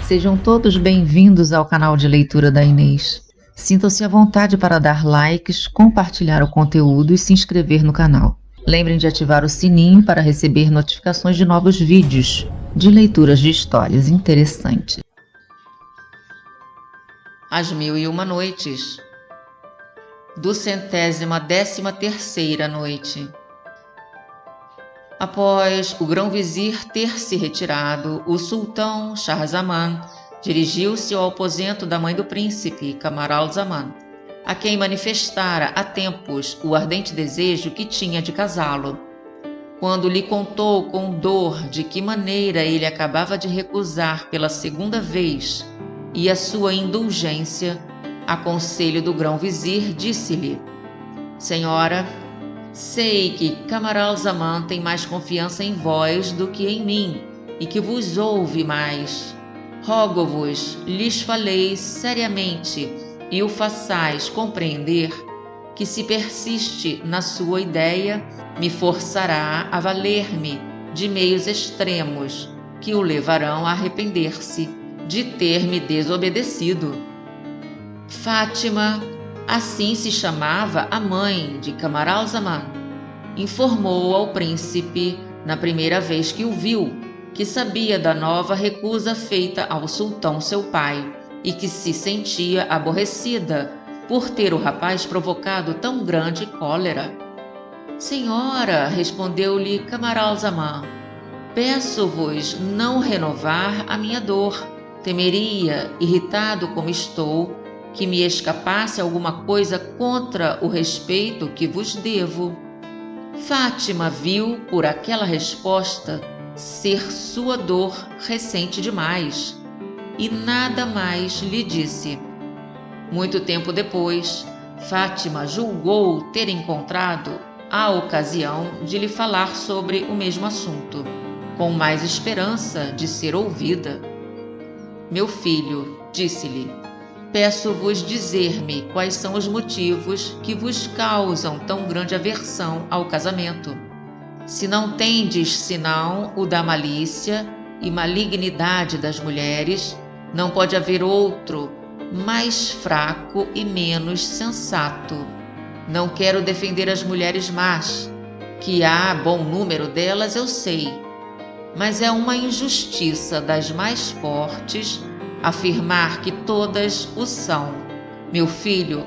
Sejam todos bem-vindos ao canal de leitura da Inês. Sintam-se à vontade para dar likes, compartilhar o conteúdo e se inscrever no canal. Lembrem de ativar o sininho para receber notificações de novos vídeos de leituras de histórias interessantes. As 1001 Noites, do 113ª noite. Após o grão-vizir ter se retirado, o sultão Shahzaman dirigiu-se ao aposento da mãe do príncipe, Camaralzaman, a quem manifestara há tempos o ardente desejo que tinha de casá-lo. Quando lhe contou com dor de que maneira ele acabava de recusar pela segunda vez e a sua indulgência, a conselho do grão-vizir, disse-lhe: Senhora, sei que Camaralzaman tem mais confiança em vós do que em mim, e que vos ouve mais. Rogo-vos, lhes faleis seriamente, e o façais compreender que, se persiste na sua ideia, me forçará a valer-me de meios extremos, que o levarão a arrepender-se de ter me desobedecido. Fátima, assim se chamava a mãe de Camaralzaman, informou ao príncipe, na primeira vez que o viu, que sabia da nova recusa feita ao sultão seu pai e que se sentia aborrecida por ter o rapaz provocado tão grande cólera. Senhora, respondeu-lhe Camaralzaman, peço-vos não renovar a minha dor. Temeria, irritado como estou, que me escapasse alguma coisa contra o respeito que vos devo. Fátima viu por aquela resposta ser sua dor recente demais e nada mais lhe disse. Muito tempo depois, Fátima julgou ter encontrado a ocasião de lhe falar sobre o mesmo assunto, com mais esperança de ser ouvida. Meu filho, disse-lhe, peço-vos dizer-me quais são os motivos que vos causam tão grande aversão ao casamento. Se não tendes senão o da malícia e malignidade das mulheres, não pode haver outro mais fraco e menos sensato. Não quero defender as mulheres más, que há bom número delas eu sei, mas é uma injustiça das mais fortes afirmar que todas o são. Meu filho,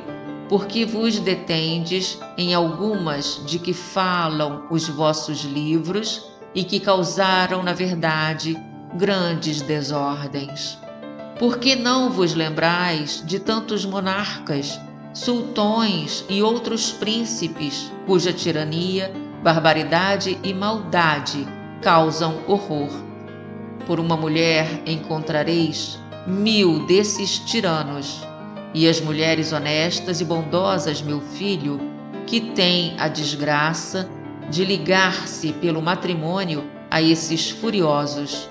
por que vos detendes em algumas de que falam os vossos livros e que causaram, na verdade, grandes desordens? Por que não vos lembrais de tantos monarcas, sultões e outros príncipes cuja tirania, barbaridade e maldade causam horror? Por uma mulher encontrareis 1000 desses tiranos, e as mulheres honestas e bondosas, meu filho, que têm a desgraça de ligar-se pelo matrimônio a esses furiosos,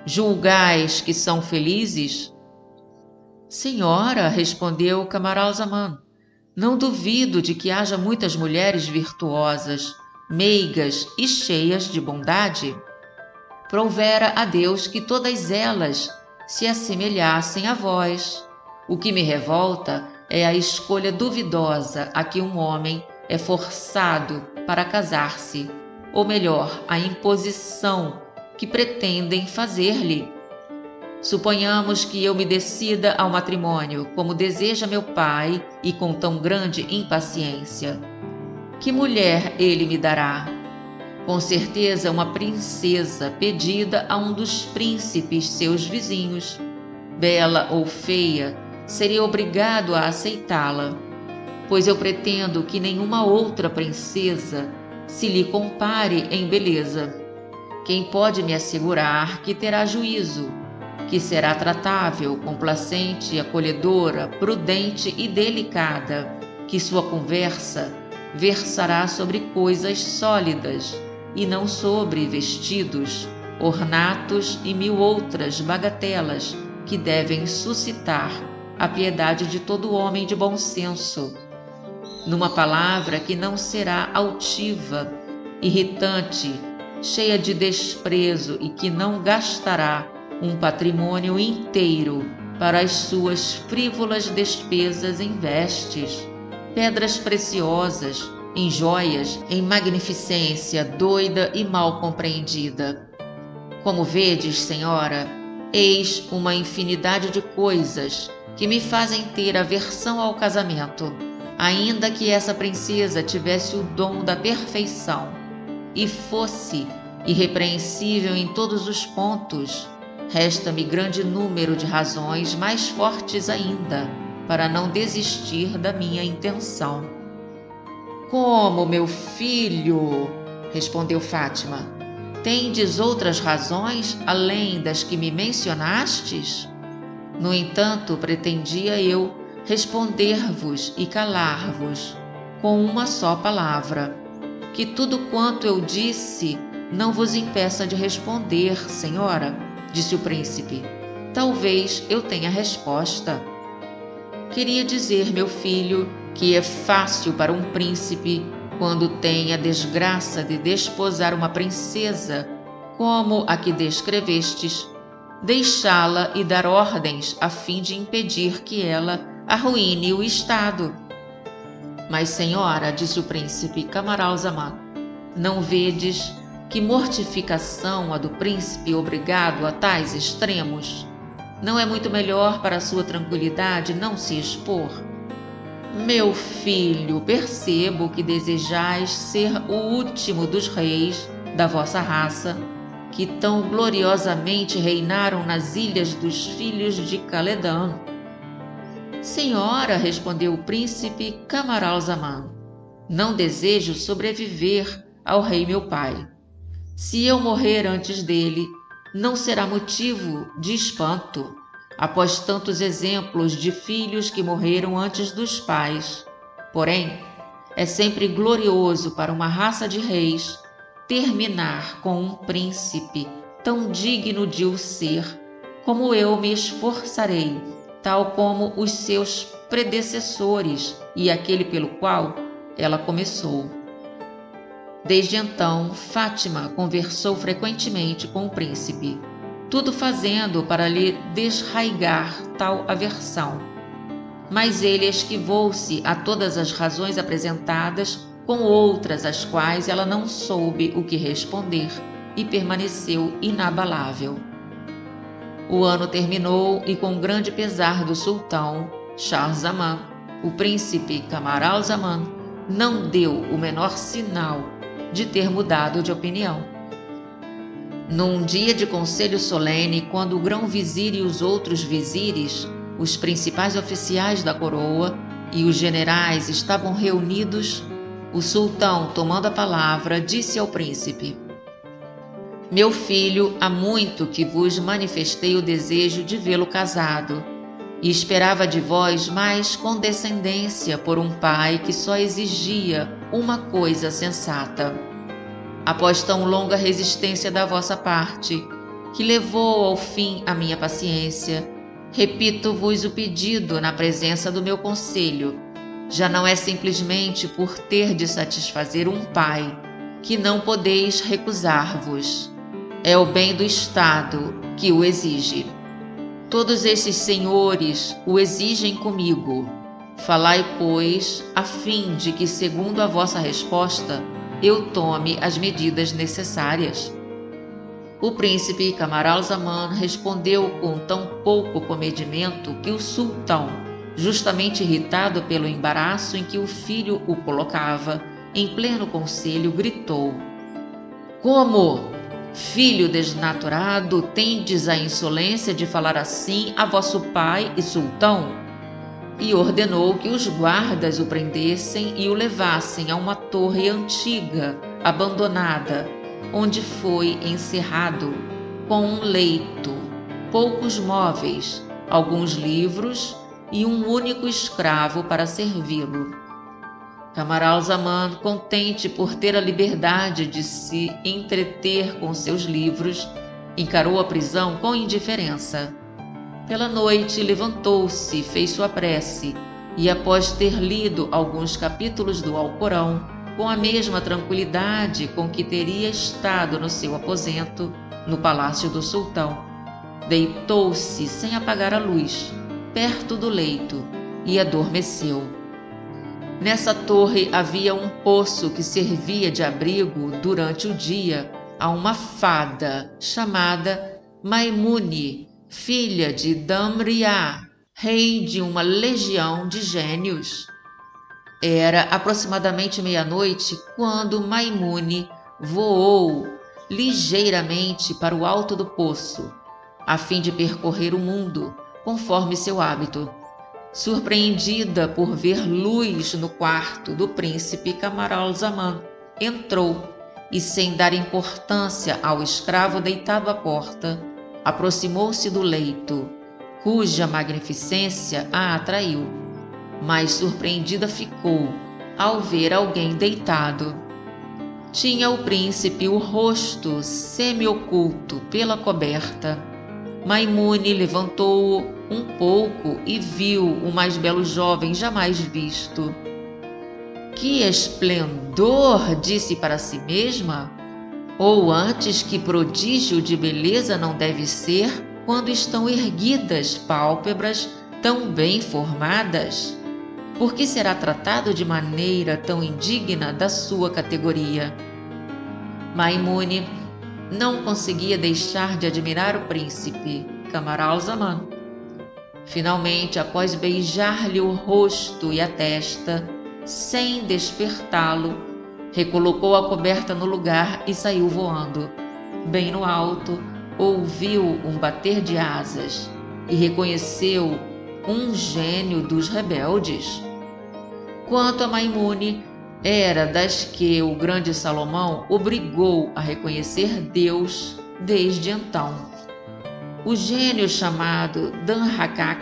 julgais que são felizes? Senhora, respondeu Camaralzaman, não duvido de que haja muitas mulheres virtuosas, meigas e cheias de bondade. Prouvera a Deus que todas elas se assemelhassem a vós. O que me revolta é a escolha duvidosa a que um homem é forçado para casar-se, ou melhor, a imposição que pretendem fazer-lhe. Suponhamos que eu me decida ao matrimônio, como deseja meu pai e com tão grande impaciência. Que mulher ele me dará? Com certeza uma princesa pedida a um dos príncipes seus vizinhos. Bela ou feia, seria obrigado a aceitá-la, pois eu pretendo que nenhuma outra princesa se lhe compare em beleza. Quem pode me assegurar que terá juízo, que será tratável, complacente, acolhedora, prudente e delicada, que sua conversa versará sobre coisas sólidas e não sobre vestidos, ornatos e 1000 outras bagatelas que devem suscitar a piedade de todo homem de bom senso. Numa palavra que não será altiva, irritante, cheia de desprezo e que não gastará um patrimônio inteiro para as suas frívolas despesas em vestes, pedras preciosas, em joias, em magnificência doida e mal compreendida. Como vedes, senhora, eis uma infinidade de coisas que me fazem ter aversão ao casamento, ainda que essa princesa tivesse o dom da perfeição e fosse irrepreensível em todos os pontos. Resta-me grande número de razões mais fortes ainda para não desistir da minha intenção. Como, meu filho? Respondeu Fátima. Tendes outras razões além das que me mencionastes? No entanto, pretendia eu responder-vos e calar-vos com uma só palavra. Que tudo quanto eu disse não vos impeça de responder, senhora, disse o príncipe. Talvez eu tenha resposta. Queria dizer, meu filho, que é fácil para um príncipe, quando tem a desgraça de desposar uma princesa, como a que descrevestes, deixá-la e dar ordens a fim de impedir que ela arruíne o Estado. Mas, senhora, disse o príncipe Camaralzaman, não vedes que mortificação a do príncipe obrigado a tais extremos? Não é muito melhor para a sua tranquilidade não se expor? Meu filho, percebo que desejais ser o último dos reis da vossa raça, que tão gloriosamente reinaram nas ilhas dos filhos de Khaledan. Senhora, respondeu o príncipe Camaralzaman, não desejo sobreviver ao rei meu pai. Se eu morrer antes dele, não será motivo de espanto, após tantos exemplos de filhos que morreram antes dos pais. Porém, é sempre glorioso para uma raça de reis terminar com um príncipe tão digno de o ser, como eu me esforçarei, tal como os seus predecessores e aquele pelo qual ela começou. Desde então, Fátima conversou frequentemente com o príncipe, tudo fazendo para lhe desraigar tal aversão. Mas ele esquivou-se a todas as razões apresentadas com outras às quais ela não soube o que responder e permaneceu inabalável. O ano terminou e, com grande pesar do sultão Shah-Zaman, o príncipe Camaralzaman não deu o menor sinal de ter mudado de opinião. Num dia de conselho solene, quando o grão-vizir e os outros vizires, os principais oficiais da coroa e os generais estavam reunidos, o sultão, tomando a palavra, disse ao príncipe: Meu filho, há muito que vos manifestei o desejo de vê-lo casado, e esperava de vós mais condescendência por um pai que só exigia uma coisa sensata. Após tão longa resistência da vossa parte, que levou ao fim a minha paciência, repito-vos o pedido na presença do meu conselho. Já não é simplesmente por ter de satisfazer um pai, que não podeis recusar-vos. É o bem do Estado que o exige. Todos esses senhores o exigem comigo. Falai, pois, a fim de que, segundo a vossa resposta, eu tome as medidas necessárias. O príncipe Camaralzaman respondeu com tão pouco comedimento que o sultão, justamente irritado pelo embaraço em que o filho o colocava, em pleno conselho, gritou: Como, filho desnaturado, tendes a insolência de falar assim a vosso pai e sultão? E ordenou que os guardas o prendessem e o levassem a uma torre antiga, abandonada, onde foi encerrado, com um leito, poucos móveis, alguns livros e um único escravo para servi-lo. Camaralzaman, contente por ter a liberdade de se entreter com seus livros, encarou a prisão com indiferença. Pela noite levantou-se, fez sua prece e, após ter lido alguns capítulos do Alcorão, com a mesma tranquilidade com que teria estado no seu aposento, no palácio do sultão, deitou-se sem apagar a luz, perto do leito, e adormeceu. Nessa torre havia um poço que servia de abrigo durante o dia a uma fada chamada Maimune, filha de Damriá, rei de uma legião de gênios. Era aproximadamente meia-noite quando Maimune voou ligeiramente para o alto do poço, a fim de percorrer o mundo, conforme seu hábito. Surpreendida por ver luz no quarto do príncipe Camaralzaman, entrou e, sem dar importância ao escravo deitado à porta, aproximou-se do leito, cuja magnificência a atraiu. Mas surpreendida ficou ao ver alguém deitado. Tinha o príncipe o rosto semi-oculto pela coberta. Maimune levantou-o um pouco e viu o mais belo jovem jamais visto. Que esplendor! Disse para si mesma. Ou antes, que prodígio de beleza não deve ser quando estão erguidas pálpebras tão bem formadas? Por que será tratado de maneira tão indigna da sua categoria? Maimune não conseguia deixar de admirar o príncipe Camaralzaman. Finalmente, após beijar-lhe o rosto e a testa, sem despertá-lo, recolocou a coberta no lugar e saiu voando. Bem no alto, ouviu um bater de asas e reconheceu um gênio dos rebeldes. Quanto a Maimune, era das que o grande Salomão obrigou a reconhecer Deus desde então. O gênio chamado Danhakak,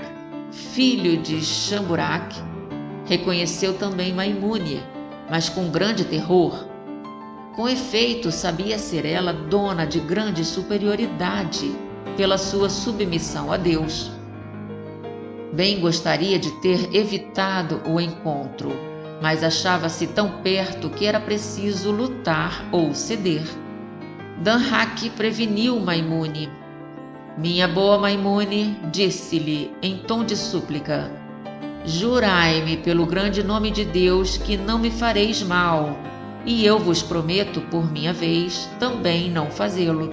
filho de Shamburak, reconheceu também Maimune, mas com grande terror. Com efeito, sabia ser ela dona de grande superioridade pela sua submissão a Deus. Bem gostaria de ter evitado o encontro, mas achava-se tão perto que era preciso lutar ou ceder. Danhak preveniu Maimune. Minha boa Maimune, disse-lhe em tom de súplica, jurai-me pelo grande nome de Deus que não me fareis mal, e eu vos prometo, por minha vez, também não fazê-lo.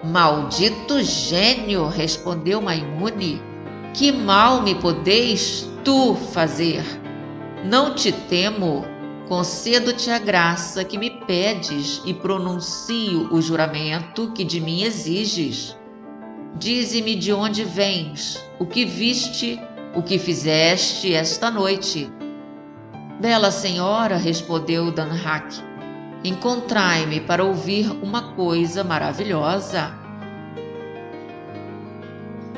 Maldito gênio, respondeu Maimune, que mal me podeis tu fazer? Não te temo, concedo-te a graça que me pedes e pronuncio o juramento que de mim exiges. Dize-me de onde vens, o que viste, o que fizeste esta noite. Bela senhora, respondeu Danhak, encontrai-me para ouvir uma coisa maravilhosa.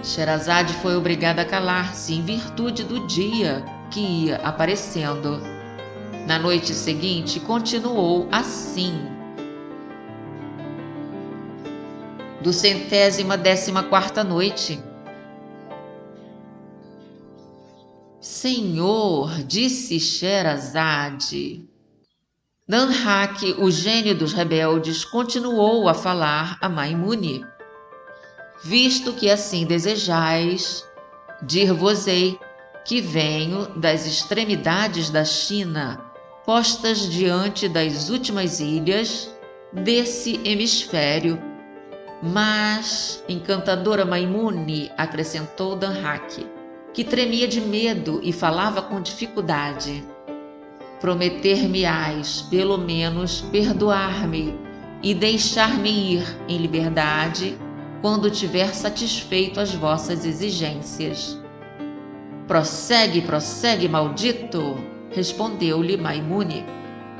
Sherazade foi obrigada a calar-se em virtude do dia que ia aparecendo. Na noite seguinte, continuou assim. Do 114ª noite. Senhor, disse Sherazade. Danhak, o gênio dos rebeldes, continuou a falar a Maimune. Visto que assim desejais, dir-vos-ei que venho das extremidades da China, postas diante das últimas ilhas desse hemisfério. Mas, encantadora Maimune, acrescentou Danhak, que tremia de medo e falava com dificuldade, prometer-me-ás, pelo menos, perdoar-me e deixar-me ir em liberdade quando tiver satisfeito as vossas exigências. Prossegue, prossegue, maldito, respondeu-lhe Maimune,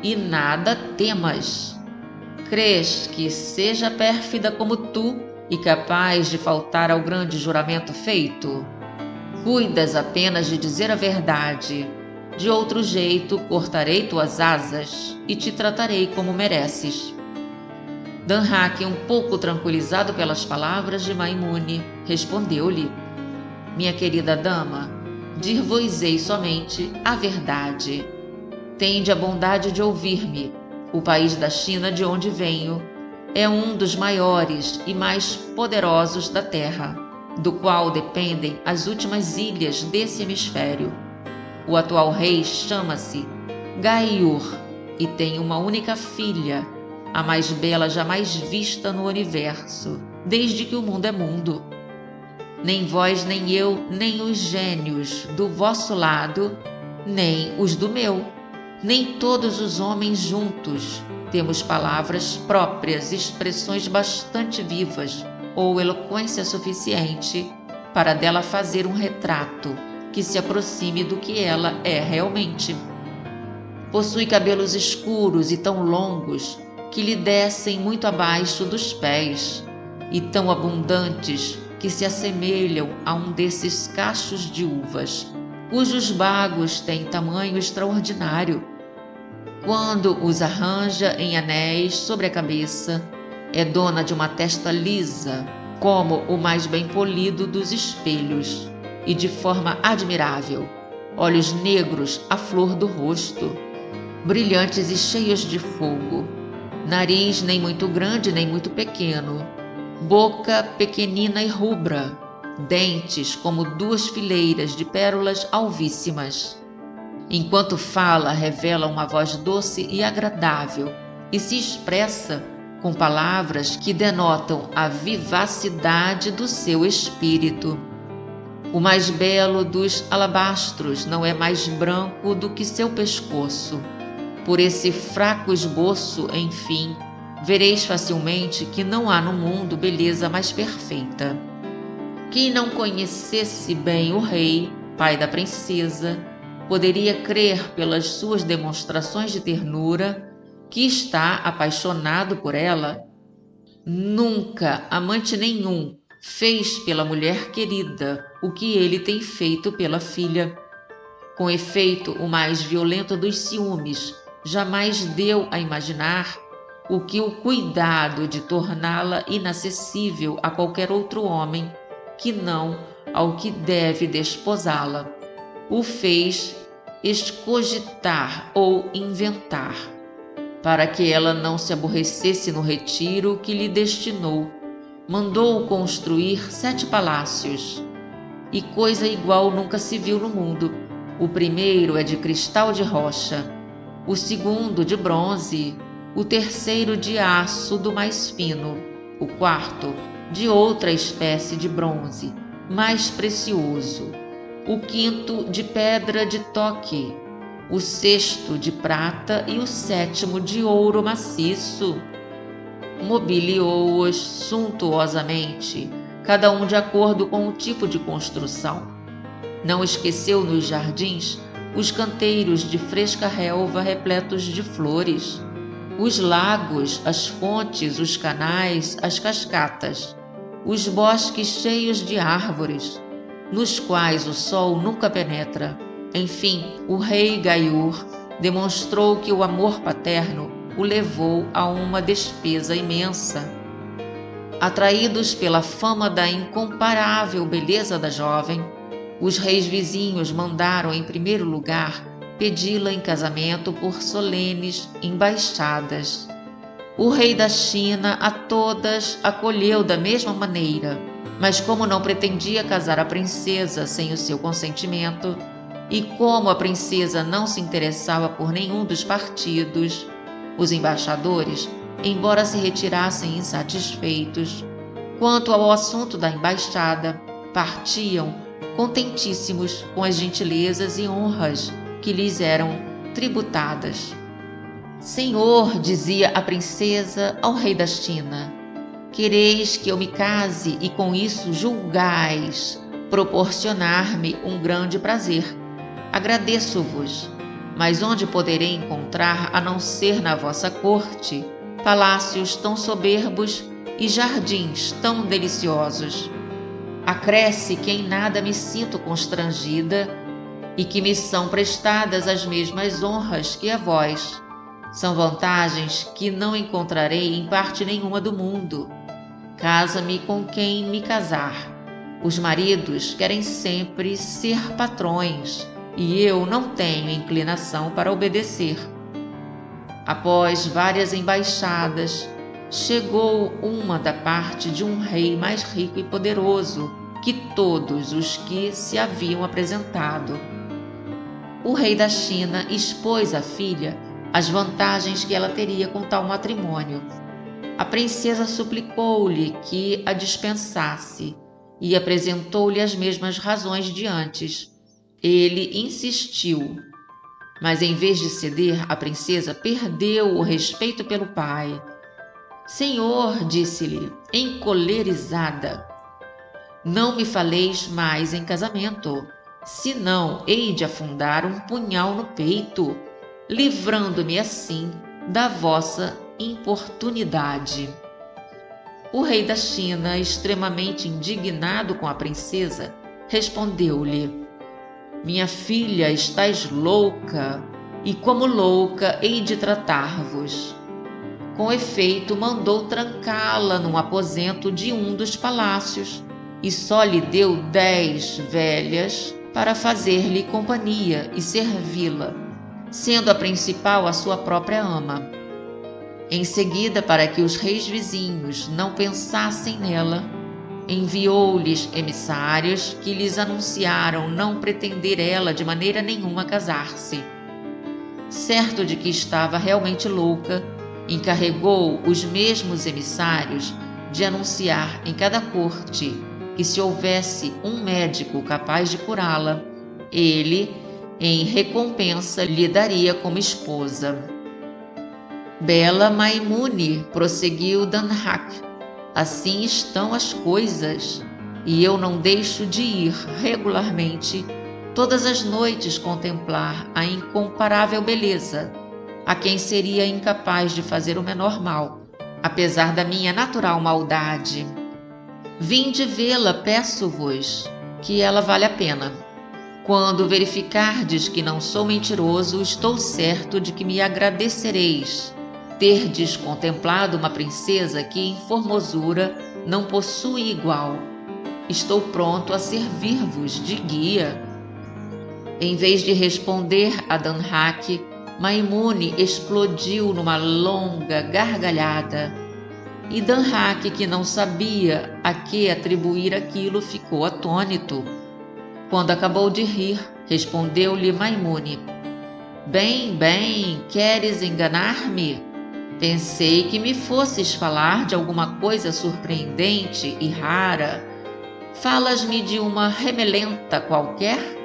e nada temas. Crês que seja pérfida como tu e capaz de faltar ao grande juramento feito? Cuidas apenas de dizer a verdade. De outro jeito, cortarei tuas asas e te tratarei como mereces. Danhak, um pouco tranquilizado pelas palavras de Maimune, respondeu-lhe, minha querida dama, dir-vos-ei somente a verdade. Tende a bondade de ouvir-me. O país da China de onde venho é um dos maiores e mais poderosos da Terra, do qual dependem as últimas ilhas desse hemisfério. O atual rei chama-se Gaiur e tem uma única filha, a mais bela jamais vista no universo, desde que o mundo é mundo. Nem vós, nem eu, nem os gênios do vosso lado, nem os do meu, nem todos os homens juntos temos palavras próprias, expressões bastante vivas ou eloquência suficiente para dela fazer um retrato que se aproxime do que ela é realmente. Possui cabelos escuros e tão longos que lhe descem muito abaixo dos pés, e tão abundantes que se assemelham a um desses cachos de uvas, cujos bagos têm tamanho extraordinário. Quando os arranja em anéis sobre a cabeça, é dona de uma testa lisa, como o mais bem polido dos espelhos, e de forma admirável, olhos negros à flor do rosto, brilhantes e cheios de fogo, nariz nem muito grande nem muito pequeno, boca pequenina e rubra, dentes como 2 fileiras de pérolas alvíssimas. Enquanto fala, revela uma voz doce e agradável e se expressa com palavras que denotam a vivacidade do seu espírito. O mais belo dos alabastros não é mais branco do que seu pescoço. Por esse fraco esboço, enfim, vereis facilmente que não há no mundo beleza mais perfeita. Quem não conhecesse bem o rei, pai da princesa, poderia crer pelas suas demonstrações de ternura que está apaixonado por ela. Nunca amante nenhum fez pela mulher querida o que ele tem feito pela filha. Com efeito, o mais violento dos ciúmes jamais deu a imaginar o que o cuidado de torná-la inacessível a qualquer outro homem que não ao que deve desposá-la o fez escogitar ou inventar, para que ela não se aborrecesse no retiro que lhe destinou. Mandou construir 7 palácios, e coisa igual nunca se viu no mundo. O primeiro é de cristal de rocha, o segundo de bronze, o terceiro de aço do mais fino, o quarto de outra espécie de bronze, mais precioso, o quinto de pedra de toque, o sexto de prata e o sétimo de ouro maciço. Mobiliou-os suntuosamente, cada um de acordo com o tipo de construção. Não esqueceu nos jardins os canteiros de fresca relva repletos de flores, os lagos, as fontes, os canais, as cascatas, os bosques cheios de árvores, nos quais o sol nunca penetra. Enfim, o rei Gaiur demonstrou que o amor paterno o levou a uma despesa imensa. Atraídos pela fama da incomparável beleza da jovem, os reis vizinhos mandaram, em primeiro lugar, pedi-la em casamento por solenes embaixadas. O rei da China a todas acolheu da mesma maneira, mas como não pretendia casar a princesa sem o seu consentimento, e como a princesa não se interessava por nenhum dos partidos, os embaixadores, embora se retirassem insatisfeitos quanto ao assunto da embaixada, partiam contentíssimos com as gentilezas e honras que lhes eram tributadas. Senhor, dizia a princesa ao rei da China, quereis que eu me case e com isso julgais proporcionar-me um grande prazer. Agradeço-vos, mas onde poderei encontrar, a não ser na vossa corte, palácios tão soberbos e jardins tão deliciosos? Acresce que em nada me sinto constrangida e que me são prestadas as mesmas honras que a vós. São vantagens que não encontrarei em parte nenhuma do mundo. Casa-me com quem me casar. Os maridos querem sempre ser patrões, e eu não tenho inclinação para obedecer. Após várias embaixadas, chegou uma da parte de um rei mais rico e poderoso que todos os que se haviam apresentado. O rei da China expôs à filha as vantagens que ela teria com tal matrimônio. A princesa suplicou-lhe que a dispensasse e apresentou-lhe as mesmas razões de antes. Ele insistiu, mas em vez de ceder, a princesa perdeu o respeito pelo pai. Senhor, disse-lhe, encolerizada, não me faleis mais em casamento, senão hei de afundar um punhal no peito, livrando-me assim da vossa importunidade. O rei da China, extremamente indignado com a princesa, respondeu-lhe: minha filha, estais louca, e como louca hei de tratar-vos. Com efeito, mandou trancá-la num aposento de um dos palácios, e só lhe deu 10 velhas para fazer-lhe companhia e servi-la, sendo a principal a sua própria ama. Em seguida, para que os reis vizinhos não pensassem nela, enviou-lhes emissários que lhes anunciaram não pretender ela de maneira nenhuma casar-se. Certo de que estava realmente louca, encarregou os mesmos emissários de anunciar em cada corte que se houvesse um médico capaz de curá-la, ele, em recompensa, lhe daria como esposa. Bela Maimune, prosseguiu Danhak, assim estão as coisas, e eu não deixo de ir regularmente todas as noites contemplar a incomparável beleza, a quem seria incapaz de fazer o menor mal, apesar da minha natural maldade. Vinde vê-la, peço-vos, que ela vale a pena. Quando verificardes que não sou mentiroso, estou certo de que me agradecereis terdes contemplado uma princesa que em formosura não possui igual. Estou pronto a servir-vos de guia. Em vez de responder a Danhak, Maimune explodiu numa longa gargalhada. E Danhak, que não sabia a que atribuir aquilo, ficou atônito. Quando acabou de rir, respondeu-lhe Maimune: Bem, bem, queres enganar-me? Pensei que me fosses falar de alguma coisa surpreendente e rara. Falas-me de uma remelenta qualquer?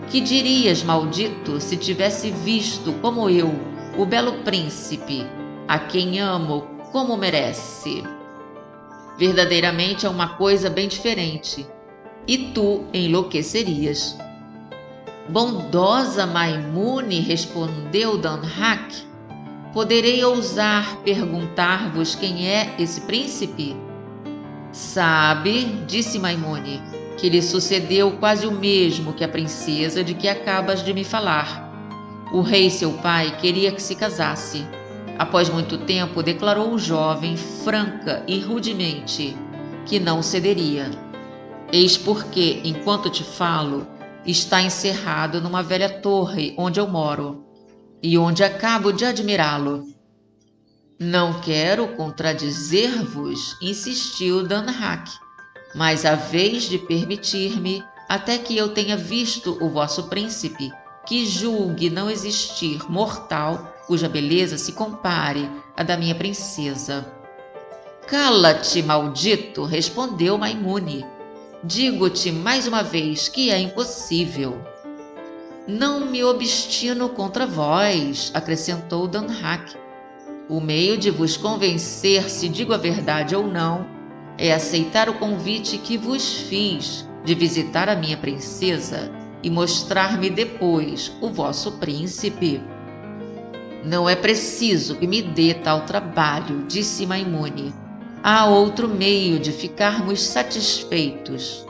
Que dirias, maldito, se tivesse visto como eu, o belo príncipe, a quem amo como merece? Verdadeiramente é uma coisa bem diferente, e tu enlouquecerias. Bondosa Maimune, respondeu Danhak, poderei ousar perguntar-vos quem é esse príncipe? Sabe, disse Maimune, que lhe sucedeu quase o mesmo que a princesa de que acabas de me falar. O rei, seu pai, queria que se casasse. Após muito tempo, declarou o jovem, franca e rudemente, que não cederia. Eis porque, enquanto te falo, está encerrado numa velha torre onde eu moro, e onde acabo de admirá-lo. Não quero contradizer-vos, insistiu Danhak, mas haveis de permitir-me, até que eu tenha visto o vosso príncipe, que julgue não existir mortal cuja beleza se compare à da minha princesa. Cala-te, maldito, respondeu Maimune. Digo-te mais uma vez que é impossível. Não me obstino contra vós, acrescentou Danhak. O meio de vos convencer se digo a verdade ou não é aceitar o convite que vos fiz de visitar a minha princesa e mostrar-me depois o vosso príncipe. Não é preciso que me dê tal trabalho, disse Maimune. Há outro meio de ficarmos satisfeitos.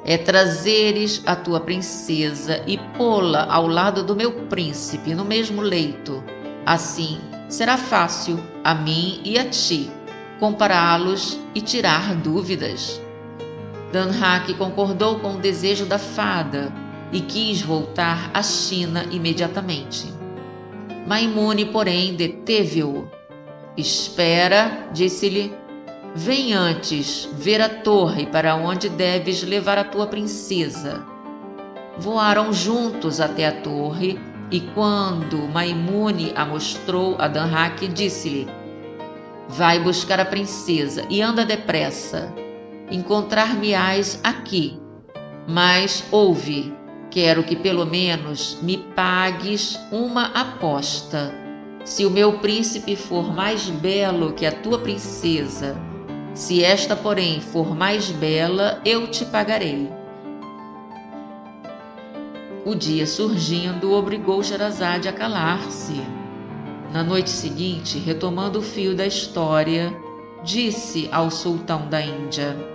É trazeres a tua princesa e pô-la ao lado do meu príncipe no mesmo leito. Assim, será fácil a mim e a ti compará-los e tirar dúvidas. Danhak concordou com o desejo da fada e quis voltar à China imediatamente. Maimune, porém, deteve-o. Espera, disse-lhe. Vem antes ver a torre para onde deves levar a tua princesa. Voaram juntos até a torre e quando Maimune a mostrou a Danhaque, disse-lhe: Vai buscar a princesa e anda depressa. Encontrar-me-ás aqui. Mas ouve, quero que pelo menos me pagues uma aposta. Se o meu príncipe for mais belo que a tua princesa, se esta, porém, for mais bela, eu te pagarei. O dia surgindo obrigou Sherazade a calar-se. Na noite seguinte, retomando o fio da história, disse ao sultão da Índia: